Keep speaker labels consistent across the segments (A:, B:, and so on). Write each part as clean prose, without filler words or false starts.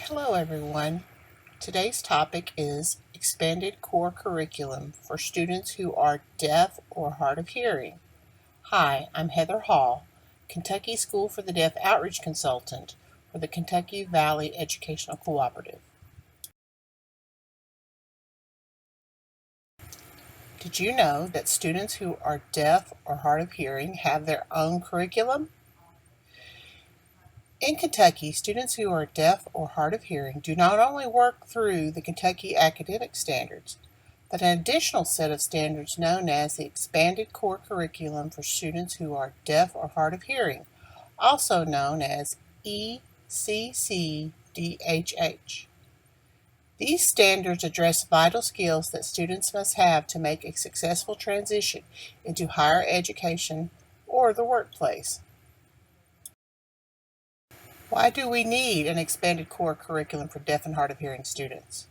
A: Hello everyone. Today's topic is Expanded Core Curriculum for students who are deaf or hard of hearing. Hi, I'm Heather Hall, Kentucky School for the Deaf Outreach Consultant for the Kentucky Valley Educational Cooperative. Did you know that students who are deaf or hard of hearing have their own curriculum? In Kentucky, students who are deaf or hard of hearing do not only work through the Kentucky academic standards, but an additional set of standards known as the Expanded Core Curriculum for students who are deaf or hard of hearing, also known as ECC-DHH. These standards address vital skills that students must have to make a successful transition into higher education or the workplace. Why do we need an expanded core curriculum for deaf and hard of hearing students?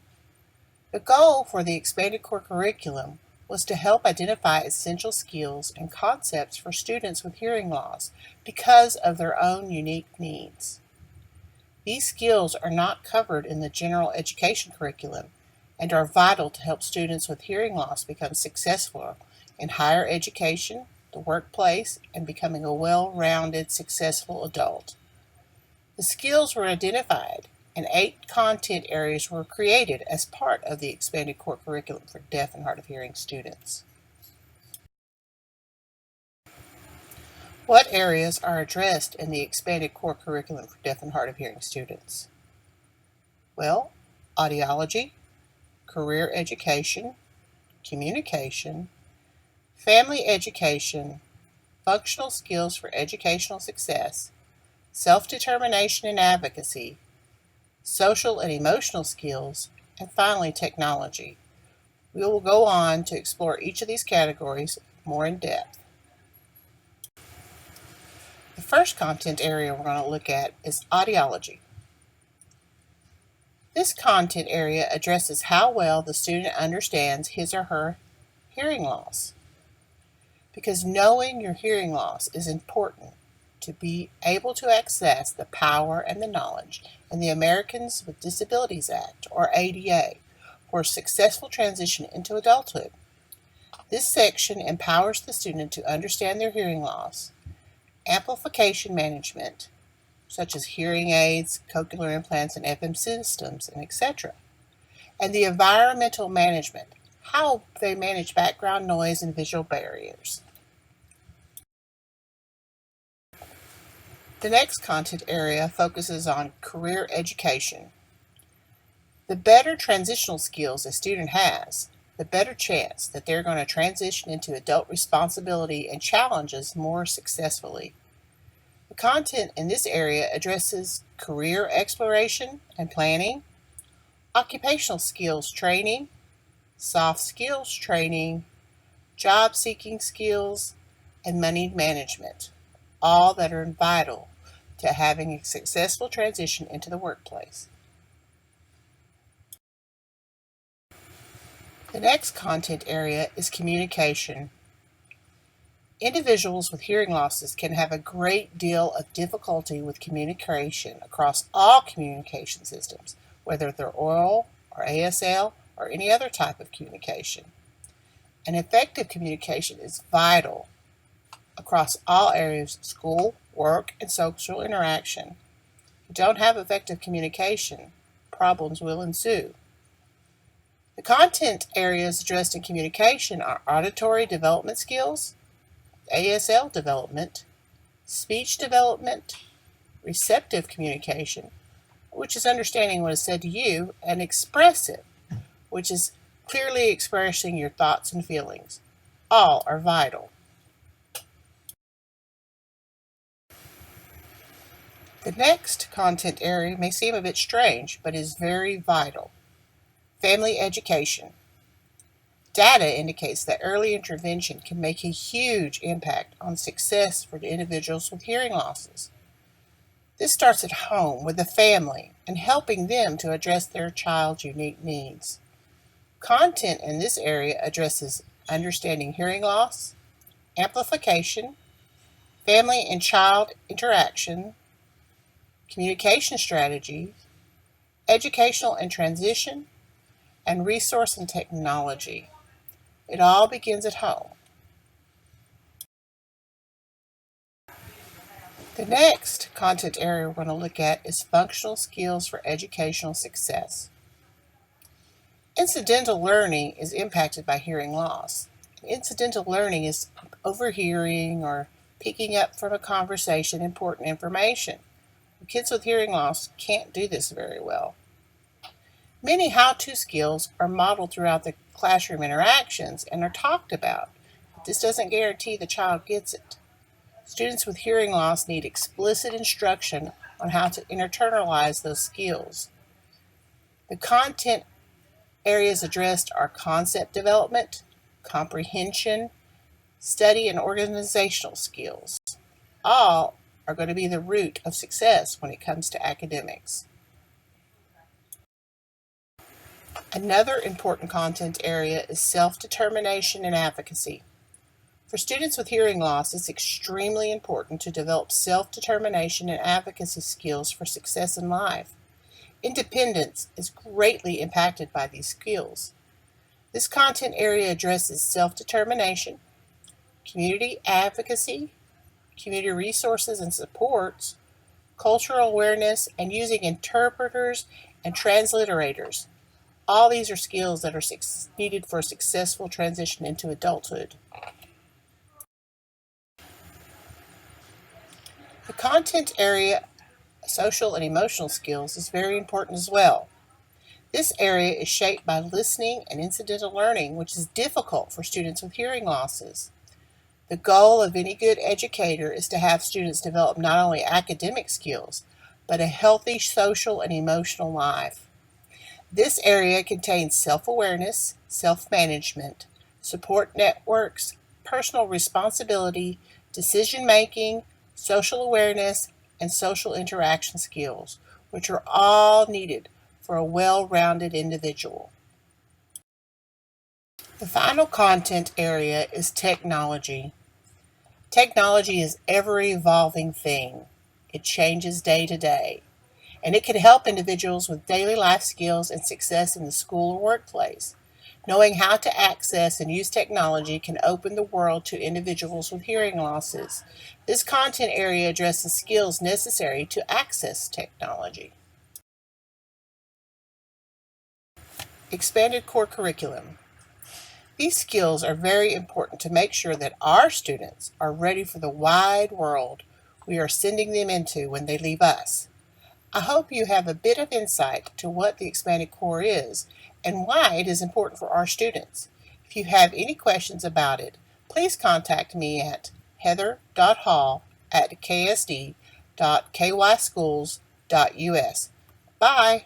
A: The goal for the expanded core curriculum was to help identify essential skills and concepts for students with hearing loss because of their own unique needs. These skills are not covered in the general education curriculum and are vital to help students with hearing loss become successful in higher education, the workplace, and becoming a well-rounded, successful adult. The skills were identified, and 8 content areas were created as part of the expanded core curriculum for deaf and hard of hearing students. What areas are addressed in the expanded core curriculum for deaf and hard of hearing students? Well, audiology, career education, communication, family education, functional skills for educational success, self-determination and advocacy, social and emotional skills, and finally technology. We will go on to explore each of these categories more in depth. The first content area we're going to look at is audiology. This content area addresses how well the student understands his or her hearing loss. Because knowing your hearing loss is important to be able to access the power and the knowledge in the Americans with Disabilities Act, or ADA, for a successful transition into adulthood. This section empowers the student to understand their hearing loss, amplification management, such as hearing aids, cochlear implants, and FM systems, and etc., and the environmental management, how they manage background noise and visual barriers. The next content area focuses on career education. The better transitional skills a student has, the better chance that they're going to transition into adult responsibility and challenges more successfully. The content in this area addresses career exploration and planning, occupational skills training, soft skills training, job seeking skills, and money management, all that are vital to having a successful transition into the workplace. The next content area is communication. Individuals with hearing losses can have a great deal of difficulty with communication across all communication systems, whether they're oral or ASL or any other type of communication. And effective communication is vital across all areas of school, work, and social interaction. If you don't have effective communication, problems will ensue. The content areas addressed in communication are auditory development skills, ASL development, speech development, receptive communication, which is understanding what is said to you, and expressive, which is clearly expressing your thoughts and feelings. All are vital. The next content area may seem a bit strange, but is very vital. Family education. Data indicates that early intervention can make a huge impact on success for the individuals with hearing losses. This starts at home with the family and helping them to address their child's unique needs. Content in this area addresses understanding hearing loss, amplification, family and child interaction, communication strategies, educational and transition, and resource and technology. It all begins at home. The next content area we're going to look at is functional skills for educational success. Incidental learning is impacted by hearing loss. Incidental learning is overhearing or picking up from a conversation important information. Kids with hearing loss can't do this very well. Many how-to skills are modeled throughout the classroom interactions and are talked about, but this doesn't guarantee the child gets it. Students with hearing loss need explicit instruction on how to internalize those skills. The content areas addressed are concept development, comprehension, study, and organizational skills. All are going to be the root of success when it comes to academics. Another important content area is self-determination and advocacy. For students with hearing loss, it's extremely important to develop self-determination and advocacy skills for success in life. Independence is greatly impacted by these skills. This content area addresses self-determination, community advocacy, community resources and supports, cultural awareness, and using interpreters and transliterators. All these are skills that are needed for a successful transition into adulthood. The content area, social and emotional skills, is very important as well. This area is shaped by listening and incidental learning, which is difficult for students with hearing losses. The goal of any good educator is to have students develop not only academic skills, but a healthy social and emotional life. This area contains self-awareness, self-management, support networks, personal responsibility, decision-making, social awareness, and social interaction skills, which are all needed for a well-rounded individual. The final content area is technology. Technology is an ever-evolving thing. It changes day to day, and it can help individuals with daily life skills and success in the school or workplace. Knowing how to access and use technology can open the world to individuals with hearing losses. This content area addresses skills necessary to access technology. Expanded core curriculum. These skills are very important to make sure that our students are ready for the wide world we are sending them into when they leave us. I hope you have a bit of insight to what the expanded core is and why it is important for our students. If you have any questions about it, please contact me at heather.hall@ksd.kyschools.us. Bye.